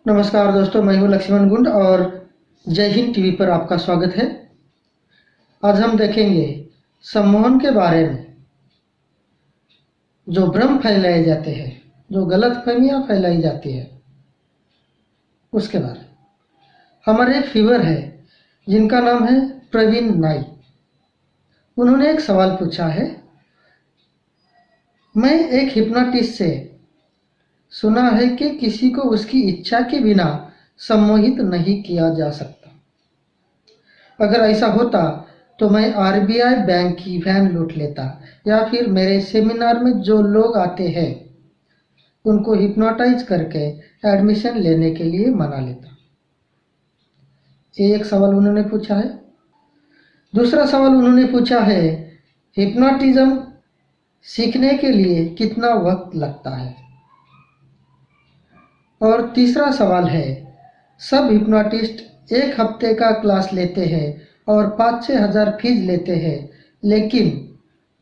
नमस्कार दोस्तों, मैं हूं लक्ष्मण गुंड और जय हिंद टीवी पर आपका स्वागत है। आज हम देखेंगे सम्मोहन के बारे में। जो भ्रम फैलाए जाते हैं, जो गलतफहमियां फैलाई जाती है, उसके बारे में। हमारे एक फीवर है जिनका नाम है प्रवीण नाई। उन्होंने एक सवाल पूछा है। मैं एक हिप्नोटिस्ट से सुना है कि किसी को उसकी इच्छा के बिना सम्मोहित नहीं किया जा सकता। अगर ऐसा होता तो मैं आरबीआई बैंक की वैन लूट लेता या फिर मेरे सेमिनार में जो लोग आते हैं उनको हिप्नोटाइज करके एडमिशन लेने के लिए मना लेता। ये एक सवाल उन्होंने पूछा है। दूसरा सवाल उन्होंने पूछा है, हिप्नोटिज्म सीखने के लिए कितना वक्त लगता है। और तीसरा सवाल है, सब हिप्नोटिस्ट एक हफ्ते का क्लास लेते हैं और 5-6 हज़ार फीस लेते हैं, लेकिन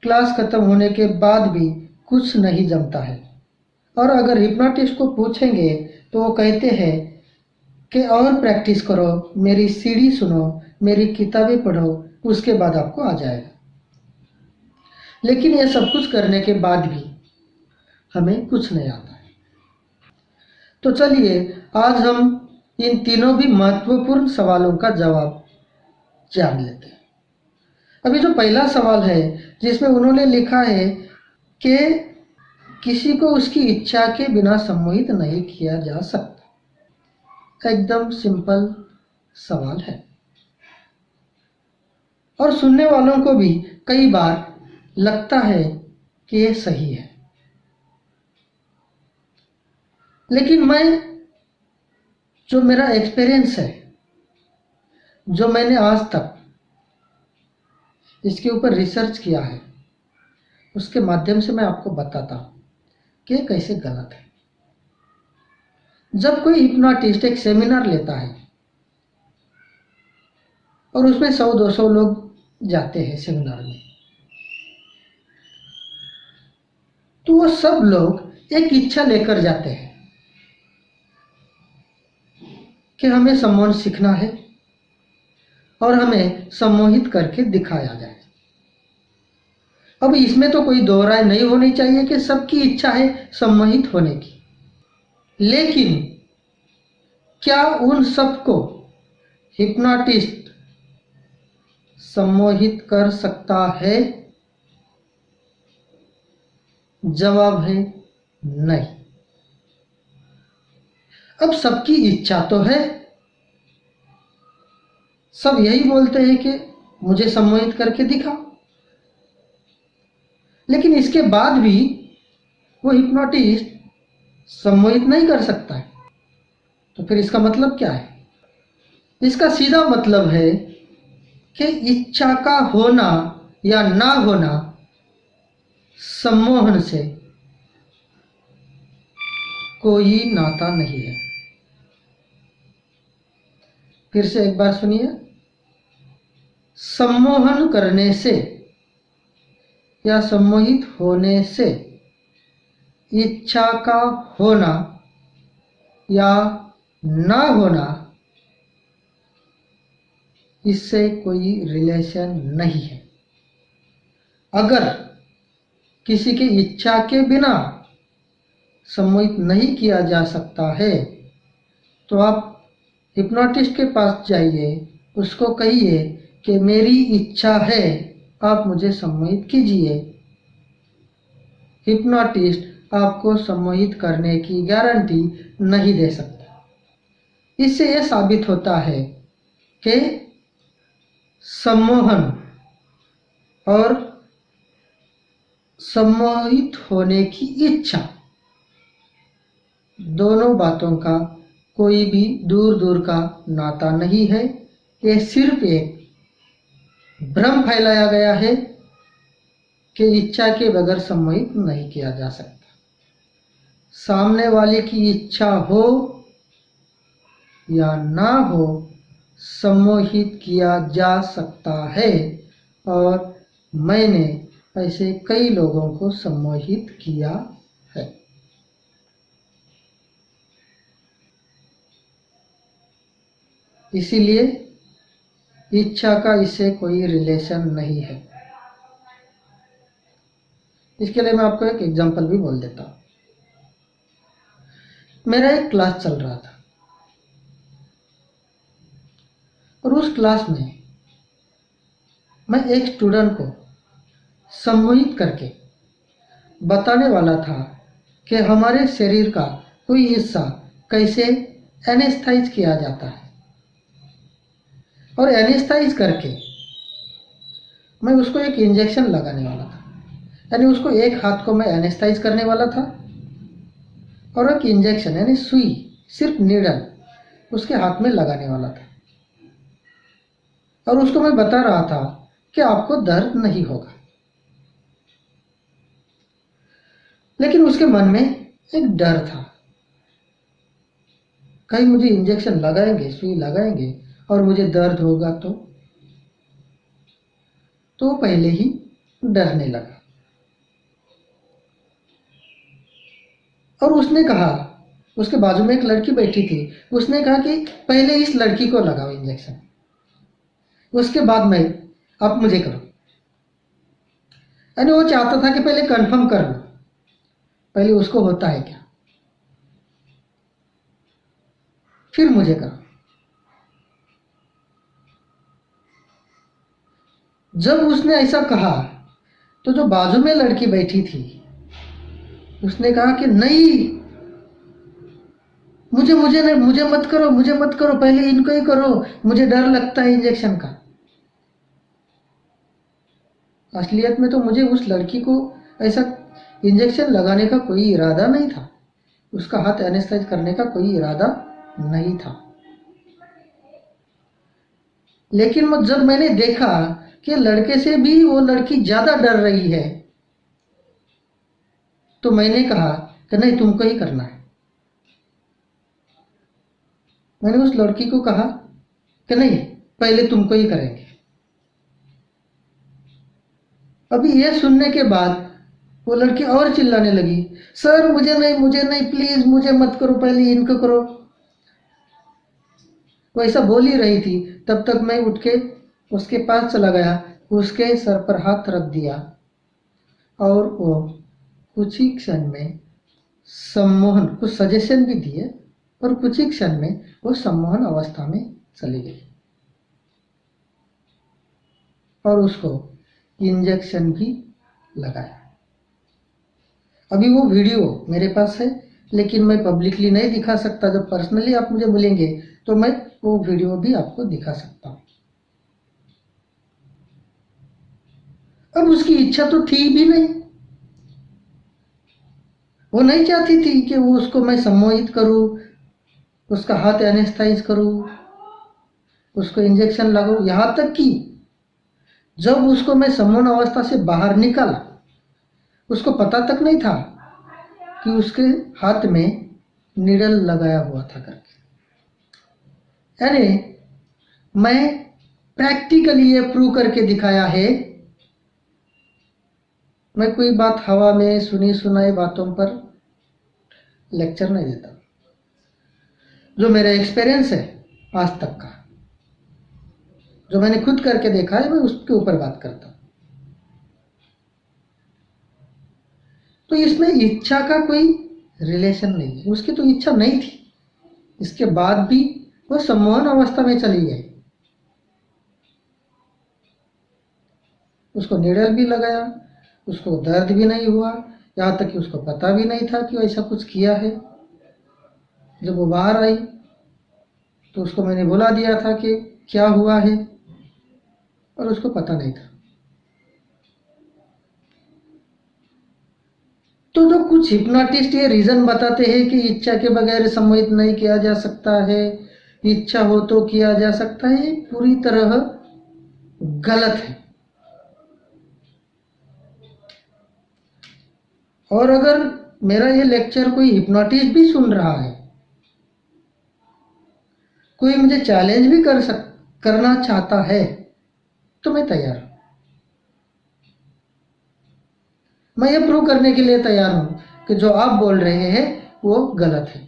क्लास खत्म होने के बाद भी कुछ नहीं जमता है। और अगर हिप्नोटिस्ट को पूछेंगे तो वो कहते हैं कि और प्रैक्टिस करो, मेरी सीडी सुनो, मेरी किताबें पढ़ो, उसके बाद आपको आ जाएगा। लेकिन ये सब कुछ करने के बाद भी हमें कुछ नहीं आता है। तो चलिए आज हम इन तीनों भी महत्वपूर्ण सवालों का जवाब जान लेते हैं। अभी जो पहला सवाल है जिसमें उन्होंने लिखा है कि किसी को उसकी इच्छा के बिना सम्मोहित नहीं किया जा सकता। एकदम सिंपल सवाल है और सुनने वालों को भी कई बार लगता है कि ये सही है। लेकिन मैं जो मेरा एक्सपीरियंस है, जो मैंने आज तक इसके ऊपर रिसर्च किया है, उसके माध्यम से मैं आपको बताता हूँ कि कैसे गलत है। जब कोई हिप्नोटिस्ट एक सेमिनार लेता है और उसमें 100-200 लोग जाते हैं सेमिनार में, तो वो सब लोग एक इच्छा लेकर जाते हैं कि हमें सम्मोहन सीखना है और हमें सम्मोहित करके दिखाया जाए। अब इसमें तो कोई दो राय नहीं होनी चाहिए कि सबकी इच्छा है सम्मोहित होने की। लेकिन क्या उन सबको हिप्नोटिस्ट सम्मोहित कर सकता है? जवाब है नहीं। अब सबकी इच्छा तो है, सब यही बोलते हैं कि मुझे सम्मोहित करके दिखाओ, लेकिन इसके बाद भी वो हिप्नोटिस्ट सम्मोहित नहीं कर सकता है। तो फिर इसका मतलब क्या है? इसका सीधा मतलब है कि इच्छा का होना या ना होना सम्मोहन से कोई नाता नहीं है। फिर से एक बार सुनिए। सम्मोहन करने से या सम्मोहित होने से इच्छा का होना या ना होना, इससे कोई रिलेशन नहीं है। अगर किसी की इच्छा के बिना सम्मोहित नहीं किया जा सकता है तो आप हिप्नोटिस्ट के पास जाइए, उसको कहिए कि मेरी इच्छा है, आप मुझे सम्मोहित कीजिए। हिप्नोटिस्ट आपको सम्मोहित करने की गारंटी नहीं दे सकता। इससे यह साबित होता है कि सम्मोहन और सम्मोहित होने की इच्छा, दोनों बातों का कोई भी दूर दूर का नाता नहीं है। ये सिर्फ एक भ्रम फैलाया गया है कि इच्छा के बगैर सम्मोहित नहीं किया जा सकता। सामने वाले की इच्छा हो या ना हो, सम्मोहित किया जा सकता है और मैंने ऐसे कई लोगों को सम्मोहित किया है। इसीलिए इच्छा का इससे कोई रिलेशन नहीं है। इसके लिए मैं आपको एक एग्जांपल भी बोल देता हूँ। मेरा एक क्लास चल रहा था और उस क्लास में मैं एक स्टूडेंट को सम्मोहित करके बताने वाला था कि हमारे शरीर का कोई हिस्सा कैसे एनेस्थाइज किया जाता है, और एनेस्थाइज करके मैं उसको एक इंजेक्शन लगाने वाला था। यानी उसको एक हाथ को मैं एनेस्थाइज करने वाला था और एक इंजेक्शन यानी सुई, सिर्फ नीडल उसके हाथ में लगाने वाला था, और उसको मैं बता रहा था कि आपको दर्द नहीं होगा। लेकिन उसके मन में एक डर था, कहीं मुझे इंजेक्शन लगाएंगे, सुई लगाएंगे और मुझे दर्द होगा तो वो पहले ही डरने लगा। और उसने कहा, उसके बाजू में एक लड़की बैठी थी, उसने कहा कि पहले इस लड़की को लगाओ इंजेक्शन, उसके बाद में आप मुझे करो। यानी वो चाहता था कि पहले कंफर्म कर लो, पहले उसको होता है क्या, फिर मुझे करो। जब उसने ऐसा कहा तो जो बाजू में लड़की बैठी थी उसने कहा कि नहीं, मुझे मत करो, मुझे मत करो, पहले इनको ही करो, मुझे डर लगता है इंजेक्शन का। असलियत में तो मुझे उस लड़की को ऐसा इंजेक्शन लगाने का कोई इरादा नहीं था, उसका हाथ एनेस्थाइज करने का कोई इरादा नहीं था। लेकिन जब मैंने देखा कि लड़के से भी वो लड़की ज्यादा डर रही है, तो मैंने कहा कि नहीं, तुमको ही करना है। मैंने उस लड़की को कहा कि नहीं, पहले तुमको ही करेंगे। अभी ये सुनने के बाद वो लड़की और चिल्लाने लगी, सर मुझे नहीं, प्लीज मुझे मत करो, पहले इनको करो। वो ऐसा बोल ही रही थी, तब तक मैं उठ के उसके पास चला गया, उसके सर पर हाथ रख दिया और वो कुछ ही क्षण में सम्मोहन, कुछ सजेशन भी दिए और कुछ ही क्षण में वो सम्मोहन अवस्था में चली गई और उसको इंजेक्शन भी लगाया। अभी वो वीडियो मेरे पास है, लेकिन मैं पब्लिकली नहीं दिखा सकता। जब पर्सनली आप मुझे मिलेंगे तो मैं वो वीडियो भी आपको दिखा सकता हूँ। अब उसकी इच्छा तो थी भी नहीं, वो नहीं चाहती थी कि वो उसको मैं सम्मोहित करूँ, उसका हाथ एनेस्थाइज करूँ, उसको इंजेक्शन लगाऊँ। यहाँ तक कि जब उसको मैं सम्मोहन अवस्था से बाहर निकाला, उसको पता तक नहीं था कि उसके हाथ में निडल लगाया हुआ था करके। यानी मैं प्रैक्टिकली ये प्रूव करके दिखाया है। मैं कोई बात हवा में सुनी सुनाई बातों पर लेक्चर नहीं देता। जो मेरा एक्सपीरियंस है आज तक का, जो मैंने खुद करके देखा है, मैं उसके ऊपर बात करता हूँ। तो इसमें इच्छा का कोई रिलेशन नहीं है। उसकी तो इच्छा नहीं थी, इसके बाद भी वो सम्मोहन अवस्था में चली गई। उसको निडल भी लगाया, उसको दर्द भी नहीं हुआ, यहाँ तक कि उसको पता भी नहीं था कि ऐसा कुछ किया है। जब वो बाहर आई तो उसको मैंने बुला दिया था कि क्या हुआ है, और उसको पता नहीं था। तो जो कुछ हिप्नोटिस्ट ये रीजन बताते हैं कि इच्छा के बगैर सम्मोहित नहीं किया जा सकता है, इच्छा हो तो किया जा सकता है, ये पूरी तरह गलत है। और अगर मेरा ये लेक्चर कोई हिप्नोटिस्ट भी सुन रहा है, कोई मुझे चैलेंज भी करना चाहता है, तो मैं तैयार हूं। मैं ये प्रूव करने के लिए तैयार हूं कि जो आप बोल रहे हैं वो गलत है।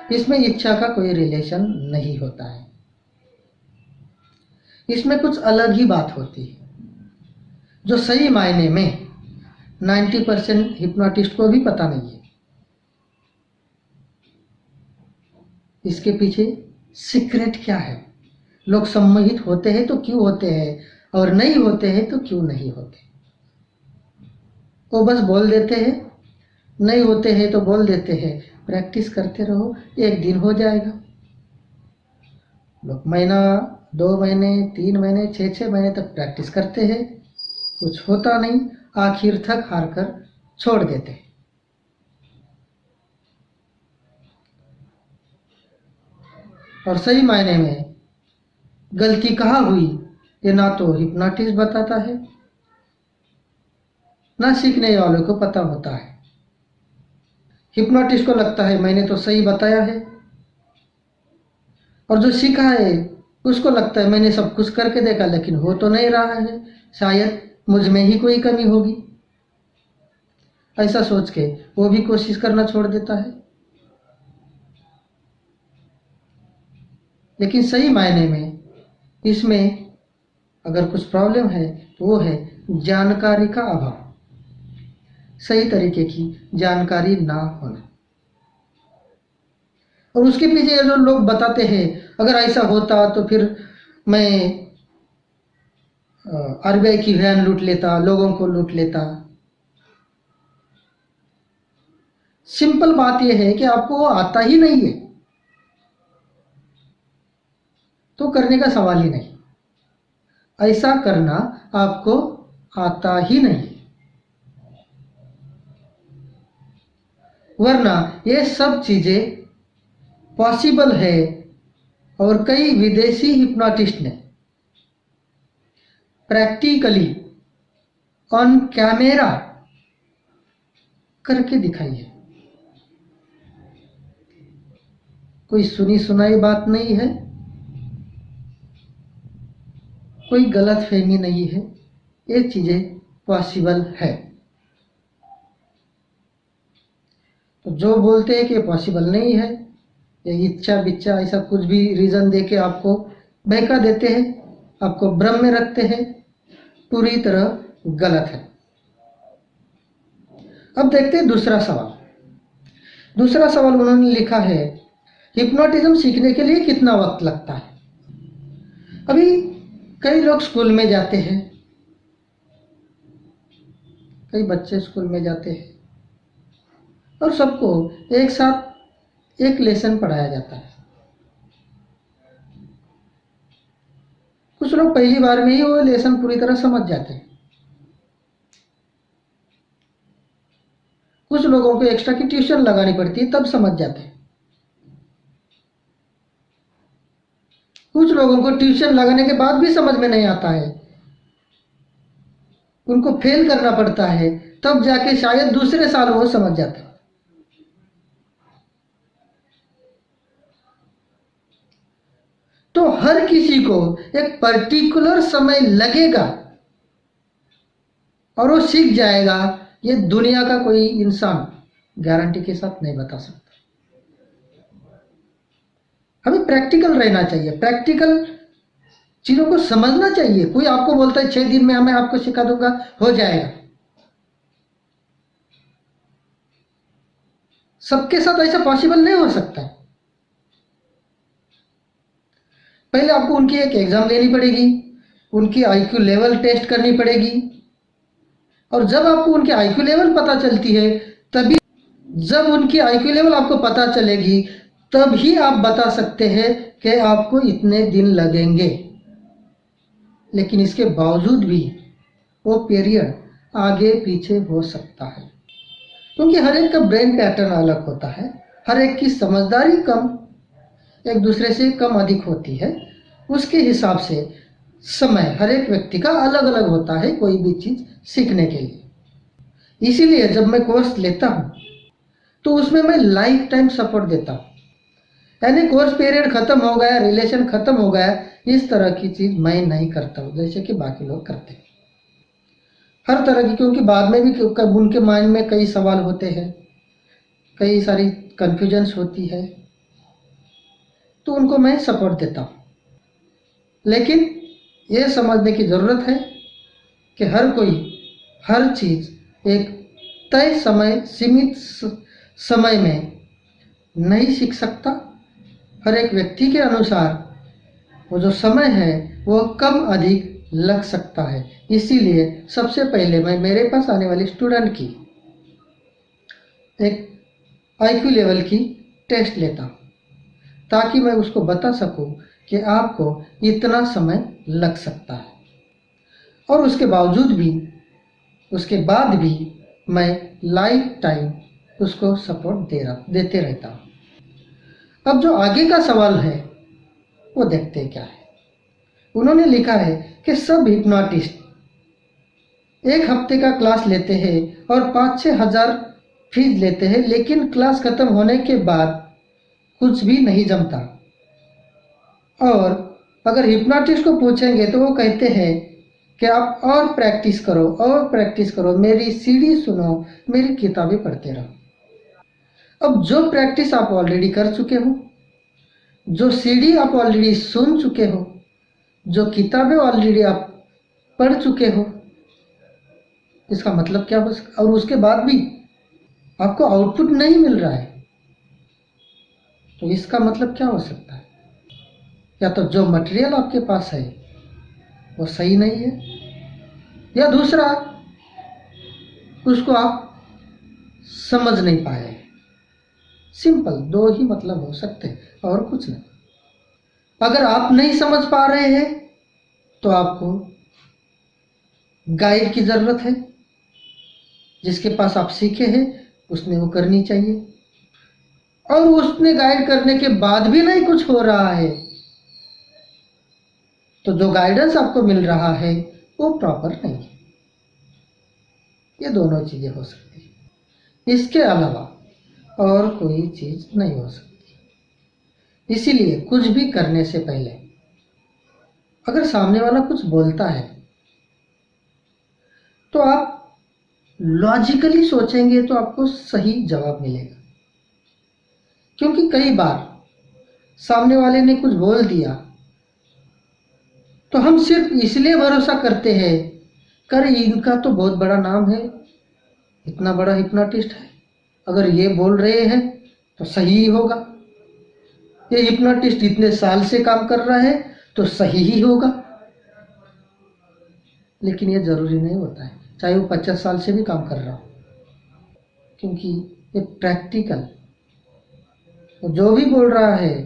इसमें इच्छा का कोई रिलेशन नहीं होता है। इसमें कुछ अलग ही बात होती है, जो सही मायने में 90% हिप्नोटिस्ट को भी पता नहीं है। इसके पीछे सीक्रेट क्या है, लोग सम्मोहित होते हैं तो क्यों होते हैं, और नहीं होते हैं तो क्यों नहीं होते। वो बस बोल देते हैं, नहीं होते हैं तो बोल देते हैं, प्रैक्टिस करते रहो, एक दिन हो जाएगा। लोग महीना, 2 महीने, 3 महीने, 6 महीने तक प्रैक्टिस करते हैं, कुछ होता नहीं, आखिर थक हार कर छोड़ देते हैं। और सही मायने में गलती कहाँ हुई, ये ना तो हिप्नोटिस्ट बताता है, ना सीखने वालों को पता होता है। हिप्नोटिस्ट को लगता है मैंने तो सही बताया है, और जो सीखा है उसको लगता है मैंने सब कुछ करके देखा लेकिन हो तो नहीं रहा है, शायद मुझ में ही कोई कमी होगी। ऐसा सोच के वो भी कोशिश करना छोड़ देता है। लेकिन सही मायने में इसमें अगर कुछ प्रॉब्लम है तो वो है जानकारी का अभाव, सही तरीके की जानकारी ना होना। और उसके पीछे जो लोग बताते हैं अगर ऐसा होता तो फिर मैं आरबीआई की वैन लूट लेता, लोगों को लूट लेता। सिंपल बात यह है कि आपको वो आता ही नहीं है तो करने का सवाल ही नहीं। ऐसा करना आपको आता ही नहीं, वरना ये सब चीजें पॉसिबल है। और कई विदेशी हिप्नोटिस्ट ने प्रैक्टिकली ऑन कैमरा करके दिखाई है। कोई सुनी सुनाई बात नहीं है, कोई गलत फहमी नहीं है, ये चीजें पॉसिबल है। तो जो बोलते हैं कि पॉसिबल नहीं है, ये इच्छा बिच्छा ऐसा कुछ भी रीजन देके आपको बहका देते हैं, आपको भ्रम में रखते हैं, पूरी तरह गलत है। अब देखते हैं दूसरा सवाल। दूसरा सवाल उन्होंने लिखा है, हिप्नोटिज्म सीखने के लिए कितना वक्त लगता है। अभी कई लोग स्कूल में जाते हैं, कई बच्चे स्कूल में जाते हैं और सबको एक साथ एक लेसन पढ़ाया जाता है। कुछ लोग पहली बार में ही वो लेसन पूरी तरह समझ जाते हैं, कुछ लोगों को एक्स्ट्रा की ट्यूशन लगानी पड़ती है तब समझ जाते हैं, कुछ लोगों को ट्यूशन लगाने के बाद भी समझ में नहीं आता है, उनको फेल करना पड़ता है तब जाके शायद दूसरे साल वो समझ जाते हैं। तो हर किसी को एक पर्टिकुलर समय लगेगा और वो सीख जाएगा, ये दुनिया का कोई इंसान गारंटी के साथ नहीं बता सकता। हमें प्रैक्टिकल रहना चाहिए, प्रैक्टिकल चीजों को समझना चाहिए। कोई आपको बोलता है 6 दिन में हमें आपको सिखा दूंगा, हो जाएगा, सबके साथ ऐसा पॉसिबल नहीं हो सकता। पहले आपको उनकी एक एग्जाम लेनी पड़ेगी, उनकी आईक्यू लेवल टेस्ट करनी पड़ेगी, और जब आपको उनकी आईक्यू लेवल पता चलती है तभी, जब उनकी आईक्यू लेवल आपको पता चलेगी तब ही आप बता सकते हैं कि आपको इतने दिन लगेंगे। लेकिन इसके बावजूद भी वो पीरियड आगे पीछे हो सकता है, क्योंकि हर एक का ब्रेन पैटर्न अलग होता है, हर एक की समझदारी कम, एक दूसरे से कम अधिक होती है। उसके हिसाब से समय हर एक व्यक्ति का अलग अलग होता है कोई भी चीज सीखने के लिए। इसीलिए जब मैं कोर्स लेता हूं तो उसमें मैं लाइफ टाइम सपोर्ट देता हूं, यानी कोर्स पीरियड खत्म हो गया, रिलेशन खत्म हो गया, इस तरह की चीज मैं नहीं करता हूं जैसे कि बाकी लोग करते हैं हर तरह की। क्योंकि बाद में भी उनके माइंड में कई सवाल होते हैं, कई सारी कंफ्यूजन्स होती है, तो उनको मैं सपोर्ट देता हूँ। लेकिन ये समझने की ज़रूरत है कि हर कोई हर चीज़ एक तय समय सीमित समय में नहीं सीख सकता। हर एक व्यक्ति के अनुसार वो जो समय है वो कम अधिक लग सकता है। इसीलिए सबसे पहले मैं मेरे पास आने वाले स्टूडेंट की एक आईक्यू लेवल की टेस्ट लेता हूँ, ताकि मैं उसको बता सकूं कि आपको इतना समय लग सकता है। और उसके बावजूद भी, उसके बाद भी मैं लाइफ टाइम उसको सपोर्ट देते रहता हूँ। अब जो आगे का सवाल है वो देखते हैं क्या है। उन्होंने लिखा है कि सब हिप्नोटिस्ट एक हफ्ते का क्लास लेते हैं और 5-6 हज़ार फीस लेते हैं, लेकिन क्लास खत्म होने के बाद कुछ भी नहीं जमता। और अगर हिप्नोटिस्ट को पूछेंगे तो वो कहते हैं कि आप और प्रैक्टिस करो, और प्रैक्टिस करो, मेरी सीडी सुनो, मेरी किताबें पढ़ते रहो। अब जो प्रैक्टिस आप ऑलरेडी कर चुके हो, जो सीडी आप ऑलरेडी सुन चुके हो, जो किताबें ऑलरेडी आप पढ़ चुके हो, इसका मतलब क्या हो सकता? और उसके बाद भी आपको आउटपुट नहीं मिल रहा है, तो इसका मतलब क्या हो सकता है? या तो जो मटेरियल आपके पास है वो सही नहीं है, या दूसरा उसको आप समझ नहीं पाए। सिंपल, दो ही मतलब हो सकते हैं और कुछ नहीं। अगर आप नहीं समझ पा रहे हैं तो आपको गाइड की ज़रूरत है। जिसके पास आप सीखे हैं उसने वो करनी चाहिए। और उसने गाइड करने के बाद भी नहीं कुछ हो रहा है तो जो गाइडेंस आपको मिल रहा है वो प्रॉपर नहीं है। ये दोनों चीज़ें हो सकती है, इसके अलावा और कोई चीज़ नहीं हो सकती। इसीलिए कुछ भी करने से पहले अगर सामने वाला कुछ बोलता है तो आप लॉजिकली सोचेंगे तो आपको सही जवाब मिलेगा। क्योंकि कई बार सामने वाले ने कुछ बोल दिया तो हम सिर्फ इसलिए भरोसा करते हैं कर इनका तो बहुत बड़ा नाम है, इतना बड़ा हिप्नोटिस्ट है, अगर ये बोल रहे हैं तो सही ही होगा, ये हिप्नोटिस्ट इतने साल से काम कर रहा है तो सही ही होगा। लेकिन ये ज़रूरी नहीं होता है, चाहे वो 50 साल से भी काम कर रहा हो, क्योंकि ये प्रैक्टिकल, वो जो भी बोल रहा है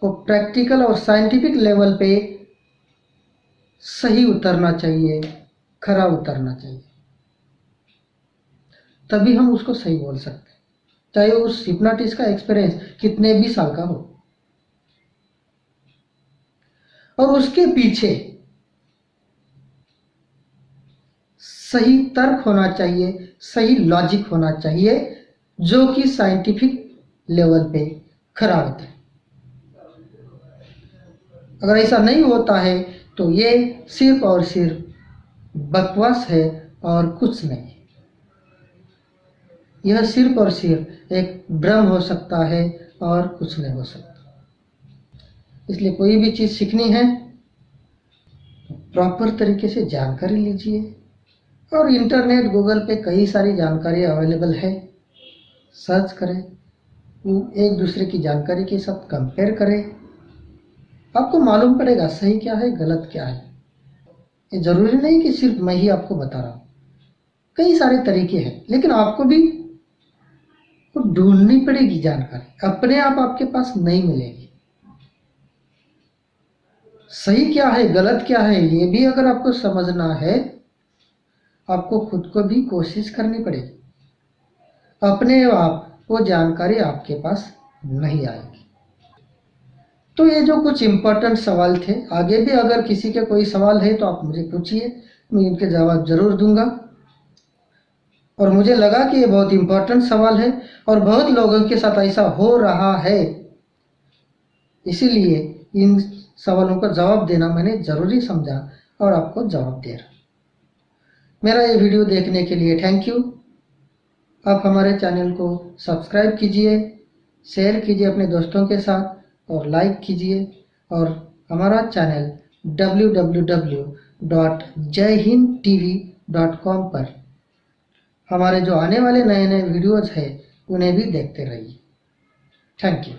वो प्रैक्टिकल और साइंटिफिक लेवल पे सही उतरना चाहिए, खरा उतरना चाहिए, तभी हम उसको सही बोल सकते हैं, चाहे उस हिप्नोटिस्ट का एक्सपीरियंस कितने भी साल का हो। और उसके पीछे सही तर्क होना चाहिए, सही लॉजिक होना चाहिए, जो कि साइंटिफिक लेवल पे खरा होता है। अगर ऐसा नहीं होता है तो ये सिर्फ और सिर्फ बकवास है और कुछ नहीं। यह सिर्फ और सिर्फ एक भ्रम हो सकता है और कुछ नहीं हो सकता। इसलिए कोई भी चीज़ सीखनी है तो प्रॉपर तरीके से जानकारी लीजिए। और इंटरनेट, गूगल पे कई सारी जानकारी अवेलेबल है, सर्च करें, एक दूसरे की जानकारी के साथ कंपेयर करें, आपको मालूम पड़ेगा सही क्या है गलत क्या है। ये ज़रूरी नहीं कि सिर्फ मैं ही आपको बता रहा हूँ, कई सारे तरीके हैं, लेकिन आपको भी तो ढूंढनी पड़ेगी जानकारी, अपने आप आपके पास नहीं मिलेगी। सही क्या है गलत क्या है ये भी अगर आपको समझना है, आपको खुद को भी कोशिश करनी पड़ेगी, अपने आप वो जानकारी आपके पास नहीं आएगी। तो ये जो कुछ इम्पोर्टेंट सवाल थे, आगे भी अगर किसी के कोई सवाल है तो आप मुझे पूछिए, मैं इनके जवाब जरूर दूंगा। और मुझे लगा कि ये बहुत इम्पोर्टेंट सवाल है और बहुत लोगों के साथ ऐसा हो रहा है, इसीलिए इन सवालों का जवाब देना मैंने ज़रूरी समझा और आपको जवाब दे रहा। मेरा ये वीडियो देखने के लिए थैंक यू। आप हमारे चैनल को सब्सक्राइब कीजिए, शेयर कीजिए अपने दोस्तों के साथ और लाइक कीजिए और हमारा चैनल www.jayhindtv.com पर हमारे जो आने वाले नए नए वीडियोज़ हैं उन्हें भी देखते रहिए। Thank you.